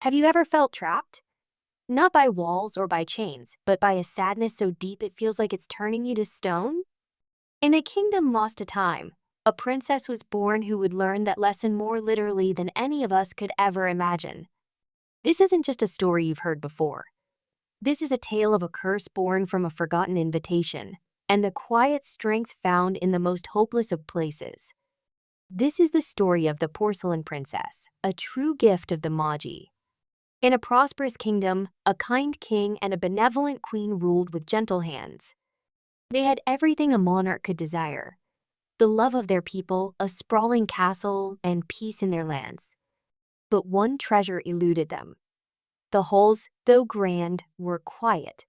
Have you ever felt trapped? Not by walls or by chains, but by a sadness so deep it feels like it's turning you to stone? In a kingdom lost to time, a princess was born who would learn that lesson more literally than any of us could ever imagine. This isn't just a story you've heard before. This is a tale of a curse born from a forgotten invitation, and the quiet strength found in the most hopeless of places. This is the story of the porcelain princess, a true gift of the Magi. In a prosperous kingdom, a kind king and a benevolent queen ruled with gentle hands. They had everything a monarch could desire: the love of their people, a sprawling castle, and peace in their lands. But one treasure eluded them. The halls, though grand, were quiet.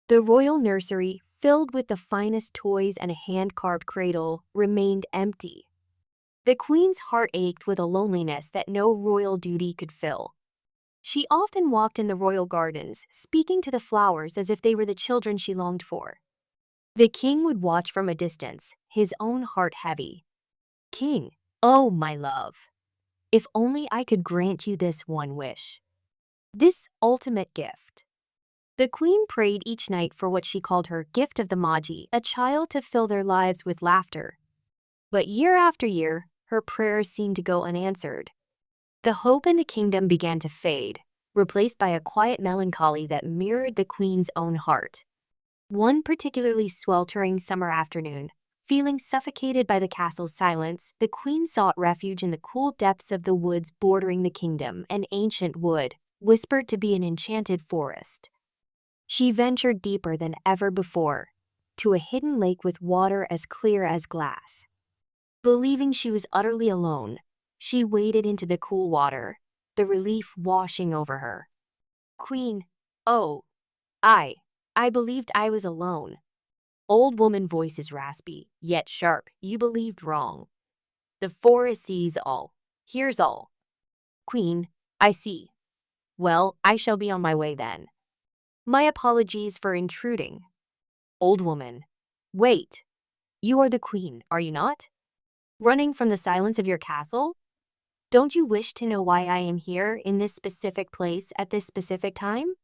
The royal nursery, filled with the finest toys and a hand-carved cradle, remained empty. The queen's heart ached with a loneliness that no royal duty could fill. She often walked in the royal gardens, speaking to the flowers as if they were the children she longed for. The king would watch from a distance, his own heart heavy. "King, oh my love, if only I could grant you this one wish. This ultimate gift." The queen prayed each night for what she called her gift of the Magi, a child to fill their lives with laughter. But year after year, her prayers seemed to go unanswered. The hope in the kingdom began to fade, replaced by a quiet melancholy that mirrored the queen's own heart. One particularly sweltering summer afternoon, feeling suffocated by the castle's silence, the queen sought refuge in the cool depths of the woods bordering the kingdom. An ancient wood, whispered to be an enchanted forest. She ventured deeper than ever before, to a hidden lake with water as clear as glass. Believing she was utterly alone, she waded into the cool water, the relief washing over her. "Queen, oh, I believed I was alone." Old woman voice is raspy, yet sharp. "You believed wrong. The forest sees all, hears all." "Queen, I see. Well, I shall be on my way then. My apologies for intruding." Old woman, "Wait. You are the queen, are you not? Running from the silence of your castle? Don't you wish to know why I am here in this specific place at this specific time?"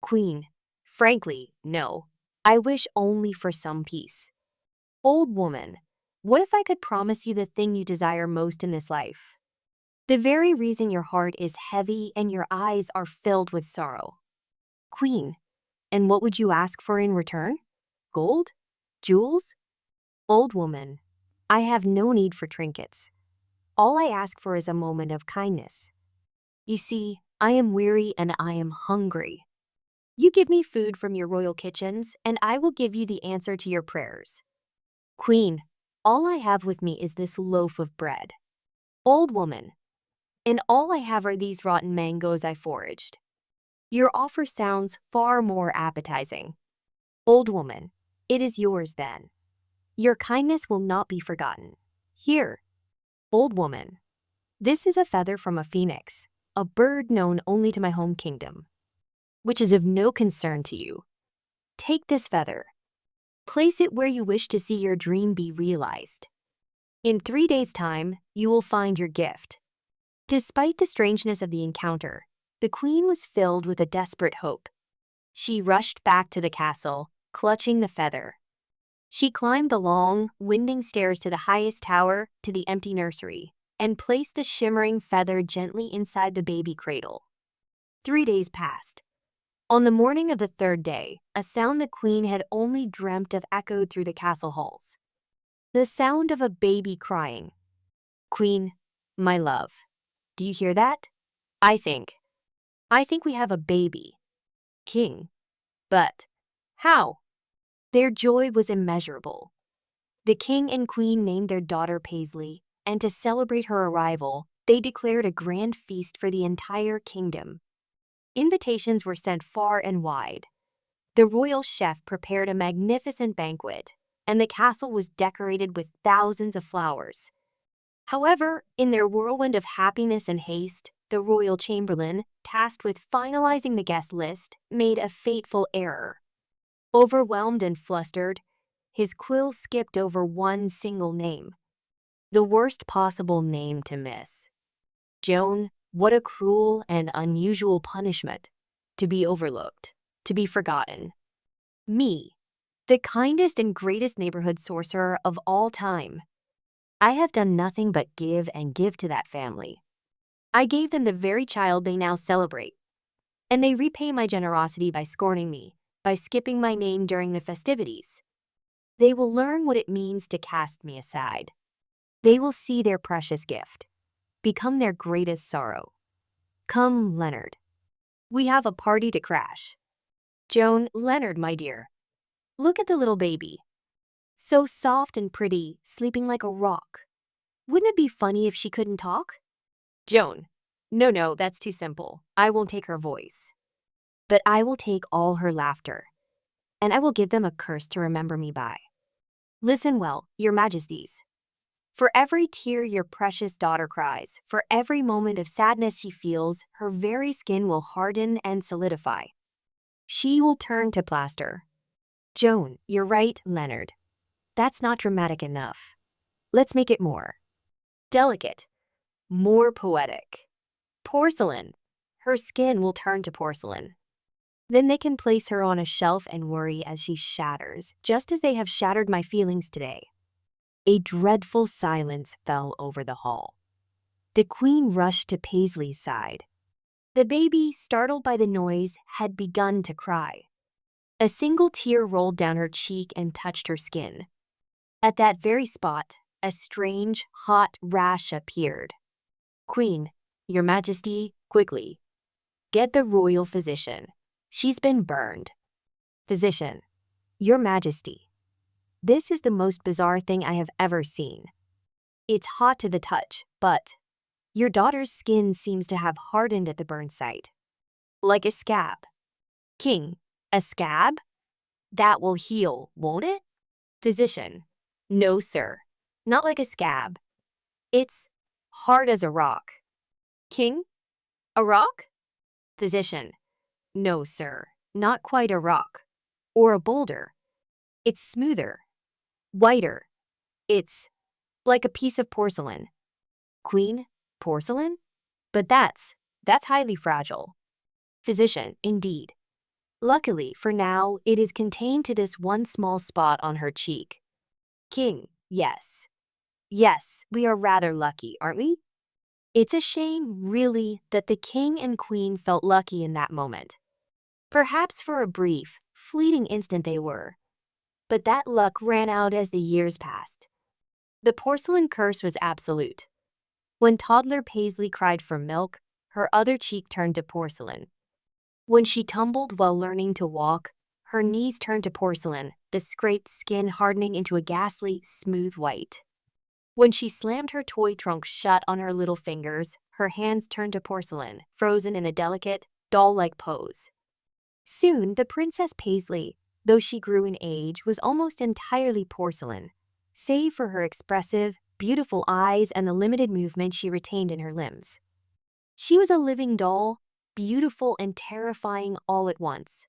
Queen, "Frankly, no. I wish only for some peace." Old woman, "What if I could promise you the thing you desire most in this life? The very reason your heart is heavy and your eyes are filled with sorrow." Queen, "And what would you ask for in return? Gold? Jewels?" Old woman, "I have no need for trinkets. All I ask for is a moment of kindness. You see, I am weary and I am hungry. You give me food from your royal kitchens, and I will give you the answer to your prayers." Queen, "All I have with me is this loaf of bread." Old woman, "And all I have are these rotten mangoes I foraged." Your offer sounds far more appetizing. Old woman, "It is yours then. Your kindness will not be forgotten. Here." Old woman, "This is a feather from a phoenix, a bird known only to my home kingdom, which is of no concern to you. Take this feather. Place it where you wish to see your dream be realized. In 3 days' time, you will find your gift." Despite the strangeness of the encounter, the queen was filled with a desperate hope. She rushed back to the castle, clutching the feather. She climbed the long, winding stairs to the highest tower, to the empty nursery, and placed the shimmering feather gently inside the baby cradle. 3 days passed. On the morning of the 3rd day, a sound the queen had only dreamt of echoed through the castle halls. The sound of a baby crying. "Queen, my love, do you hear that? I think we have a baby." King, "But how?" Their joy was immeasurable. The king and queen named their daughter Paisley, and to celebrate her arrival, they declared a grand feast for the entire kingdom. Invitations were sent far and wide. The royal chef prepared a magnificent banquet, and the castle was decorated with thousands of flowers. However, in their whirlwind of happiness and haste, the royal chamberlain, tasked with finalizing the guest list, made a fateful error. Overwhelmed and flustered, his quill skipped over one single name. The worst possible name to miss. Joan What a cruel and unusual punishment. To be overlooked, to be forgotten. Me, the kindest and greatest neighborhood sorcerer of all time. I have done nothing but give and give to that family. I gave them the very child they now celebrate. And they repay my generosity by scorning me, by skipping my name during the festivities. They will learn what it means to cast me aside. They will see their precious gift become their greatest sorrow. Come, Leonard. We have a party to crash. Joan, Leonard, my dear. Look at the little baby. So soft and pretty, sleeping like a rock. Wouldn't it be funny if she couldn't talk? Joan. No, that's too simple. I won't take her voice. But I will take all her laughter, and I will give them a curse to remember me by. Listen well, your majesties. For every tear your precious daughter cries, for every moment of sadness she feels, her very skin will harden and solidify. She will turn to plaster. Joan, you're right, Leonard. That's not dramatic enough. Let's make it more delicate, more poetic. Porcelain. Her skin will turn to porcelain. Then they can place her on a shelf and worry as she shatters, just as they have shattered my feelings today. A dreadful silence fell over the hall. The queen rushed to Paisley's side. The baby, startled by the noise, had begun to cry. A single tear rolled down her cheek and touched her skin. At that very spot, a strange, hot rash appeared. Queen, your majesty, quickly. Get the royal physician. She's been burned. Physician, your majesty. This is the most bizarre thing I have ever seen. It's hot to the touch, but your daughter's skin seems to have hardened at the burn site. Like a scab. King, a scab? That will heal, won't it? Physician, no, sir. Not like a scab. It's hard as a rock. King, a rock? Physician, no, sir. Not quite a rock. Or a boulder. It's smoother, whiter. It's like a piece of porcelain. Queen, porcelain? But that's highly fragile. Physician, indeed. Luckily, for now, it is contained to this one small spot on her cheek. King, yes. Yes, we are rather lucky, aren't we? It's a shame, really, that the king and queen felt lucky in that moment. Perhaps for a brief, fleeting instant they were. But that luck ran out as the years passed. The porcelain curse was absolute. When toddler Paisley cried for milk, her other cheek turned to porcelain. When she tumbled while learning to walk, her knees turned to porcelain, the scraped skin hardening into a ghastly, smooth white. When she slammed her toy trunk shut on her little fingers, her hands turned to porcelain, frozen in a delicate, doll-like pose. Soon, the Princess Paisley, though she grew in age, was almost entirely porcelain, save for her expressive, beautiful eyes and the limited movement she retained in her limbs. She was a living doll, beautiful and terrifying all at once.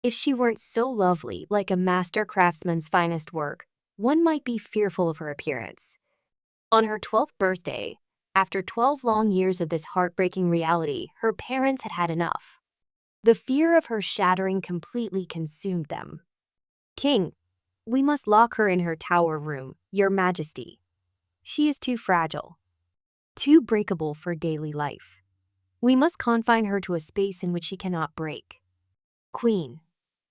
If she weren't so lovely, like a master craftsman's finest work, one might be fearful of her appearance. On her 12th birthday, after 12 long years of this heartbreaking reality, her parents had had enough. The fear of her shattering completely consumed them. King, we must lock her in her tower room, your majesty. She is too fragile, too breakable for daily life. We must confine her to a space in which she cannot break. Queen,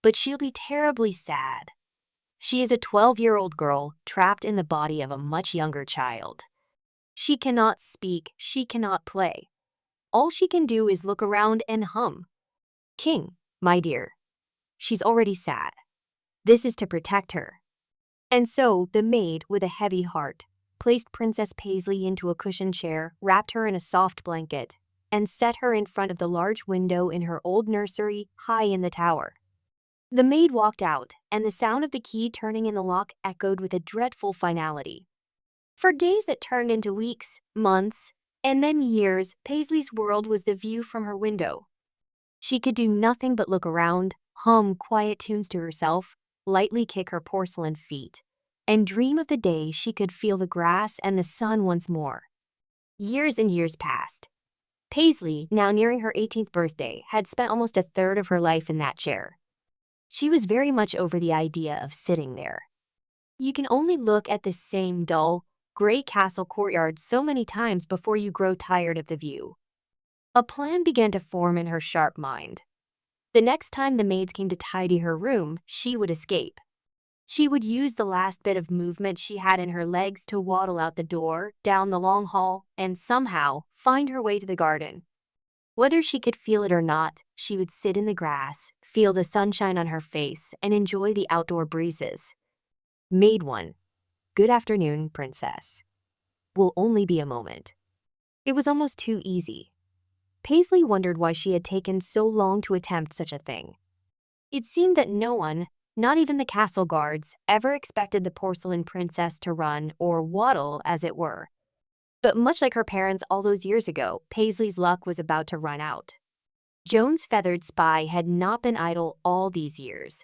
but she'll be terribly sad. She is a 12-year-old girl trapped in the body of a much younger child. She cannot speak, she cannot play. All she can do is look around and hum. King, my dear, she's already sad. This is to protect her. And so the maid, with a heavy heart, placed Princess Paisley into a cushioned chair, wrapped her in a soft blanket, and set her in front of the large window in her old nursery high in the tower. The maid walked out, and the sound of the key turning in the lock echoed with a dreadful finality. For days that turned into weeks, months, and then years, Paisley's world was the view from her window. She could do nothing but look around, hum quiet tunes to herself, lightly kick her porcelain feet, and dream of the day she could feel the grass and the sun once more. Years and years passed. Paisley, now nearing her 18th birthday, had spent almost a third of her life in that chair. She was very much over the idea of sitting there. You can only look at the same dull, gray castle courtyard so many times before you grow tired of the view. A plan began to form in her sharp mind. The next time the maids came to tidy her room, she would escape. She would use the last bit of movement she had in her legs to waddle out the door, down the long hall, and somehow find her way to the garden. Whether she could feel it or not, she would sit in the grass, feel the sunshine on her face, and enjoy the outdoor breezes. Maid 1. Good afternoon, princess. Will only be a moment. It was almost too easy. Paisley wondered why she had taken so long to attempt such a thing. It seemed that no one, not even the castle guards, ever expected the porcelain princess to run or waddle, as it were. But much like her parents all those years ago, Paisley's luck was about to run out. Joan's feathered spy had not been idle all these years.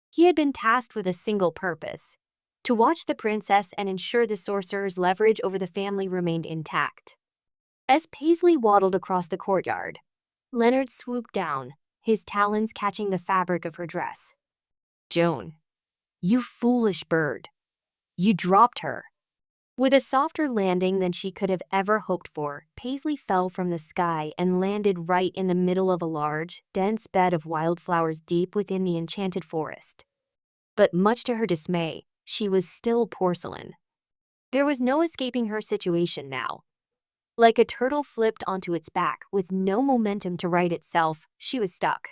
He had been tasked with a single purpose: to watch the princess and ensure the sorcerer's leverage over the family remained intact. As Paisley waddled across the courtyard, Leonard swooped down, his talons catching the fabric of her dress. Joan, you foolish bird. You dropped her. With a softer landing than she could have ever hoped for, Paisley fell from the sky and landed right in the middle of a large, dense bed of wildflowers deep within the enchanted forest. But much to her dismay, she was still porcelain. There was no escaping her situation now. Like a turtle flipped onto its back with no momentum to right itself, she was stuck.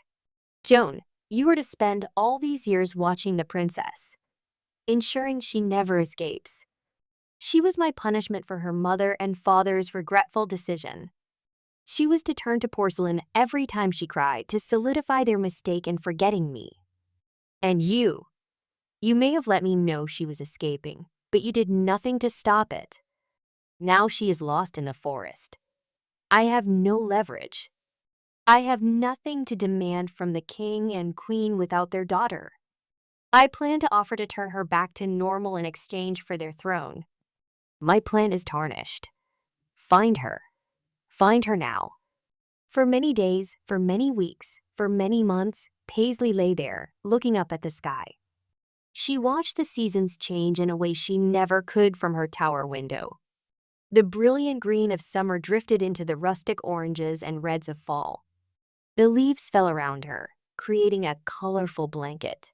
Joan, you were to spend all these years watching the princess, ensuring she never escapes. She was my punishment for her mother and father's regretful decision. She was to turn to porcelain every time she cried to solidify their mistake in forgetting me. And you may have let me know she was escaping, but you did nothing to stop it. Now she is lost in the forest. I have no leverage. I have nothing to demand from the king and queen without their daughter. I plan to offer to turn her back to normal in exchange for their throne. My plan is tarnished. Find her. Find her now. For many days, for many weeks, for many months, Paisley lay there, looking up at the sky. She watched the seasons change in a way she never could from her tower window. The brilliant green of summer drifted into the rustic oranges and reds of fall. The leaves fell around her, creating a colorful blanket.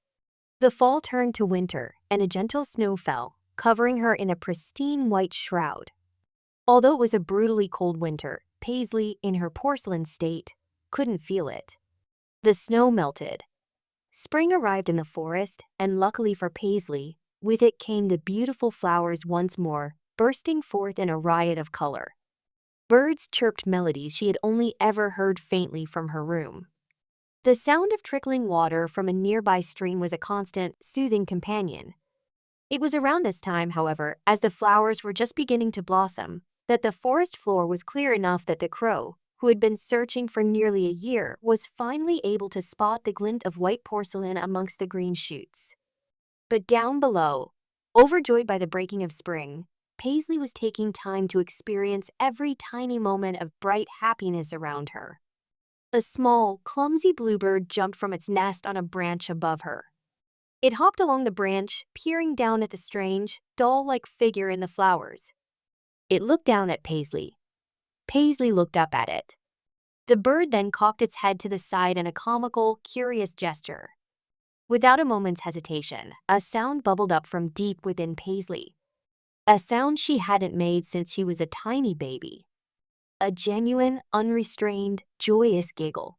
The fall turned to winter, and a gentle snow fell, covering her in a pristine white shroud. Although it was a brutally cold winter, Paisley, in her porcelain state, couldn't feel it. The snow melted. Spring arrived in the forest, and luckily for Paisley, with it came the beautiful flowers once more, bursting forth in a riot of color. Birds chirped melodies she had only ever heard faintly from her room. The sound of trickling water from a nearby stream was a constant, soothing companion. It was around this time, however, as the flowers were just beginning to blossom, that the forest floor was clear enough that the crow, who had been searching for nearly a year, was finally able to spot the glint of white porcelain amongst the green shoots. But down below, overjoyed by the breaking of spring, Paisley was taking time to experience every tiny moment of bright happiness around her. A small, clumsy bluebird jumped from its nest on a branch above her. It hopped along the branch, peering down at the strange, doll-like figure in the flowers. It looked down at Paisley. Paisley looked up at it. The bird then cocked its head to the side in a comical, curious gesture. Without a moment's hesitation, a sound bubbled up from deep within Paisley. A sound she hadn't made since she was a tiny baby. A genuine, unrestrained, joyous giggle.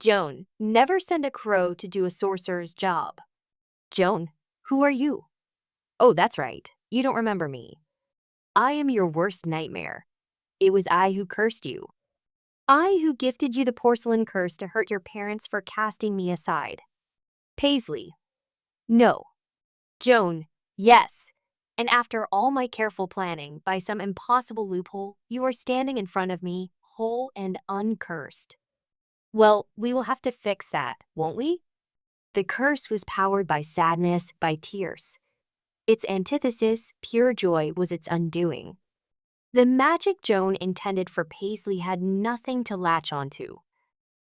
Joan, never send a crow to do a sorcerer's job. Joan, who are you? Oh, that's right. You don't remember me. I am your worst nightmare. It was I who cursed you. I who gifted you the porcelain curse to hurt your parents for casting me aside. Paisley. No. Joan. Yes. And after all my careful planning, by some impossible loophole, you are standing in front of me, whole and uncursed. Well, we will have to fix that, won't we? The curse was powered by sadness, by tears. Its antithesis, pure joy, was its undoing. The magic Joan intended for Paisley had nothing to latch onto.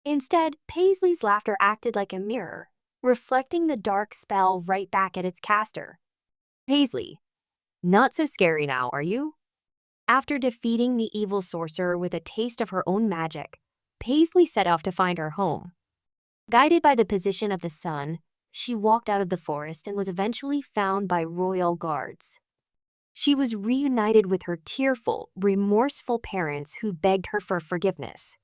Instead, Paisley's laughter acted like a mirror, reflecting the dark spell right back at its caster. Paisley, not so scary now, are you? After defeating the evil sorcerer with a taste of her own magic, Paisley set off to find her home. Guided by the position of the sun, she walked out of the forest and was eventually found by royal guards. She was reunited with her tearful, remorseful parents who begged her for forgiveness.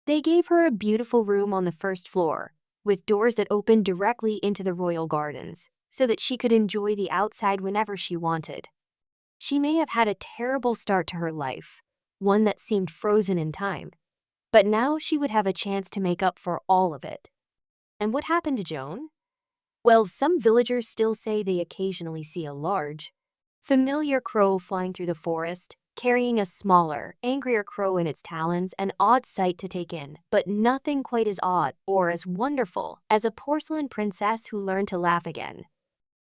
They gave her a beautiful room on the first floor, with doors that opened directly into the royal gardens, so that she could enjoy the outside whenever she wanted. She may have had a terrible start to her life, one that seemed frozen in time, but now she would have a chance to make up for all of it. And what happened to Joan? Well, some villagers still say they occasionally see a large, familiar crow flying through the forest, carrying a smaller, angrier crow in its talons, an odd sight to take in, but nothing quite as odd or as wonderful as a porcelain princess who learned to laugh again.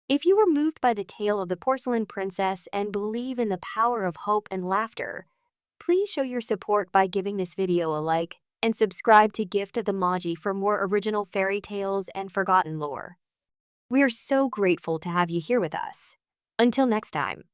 If you were moved by the tale of the porcelain princess and believe in the power of hope and laughter, please show your support by giving this video a like and subscribe to Gift of the Magi for more original fairy tales and forgotten lore. We are so grateful to have you here with us. Until next time.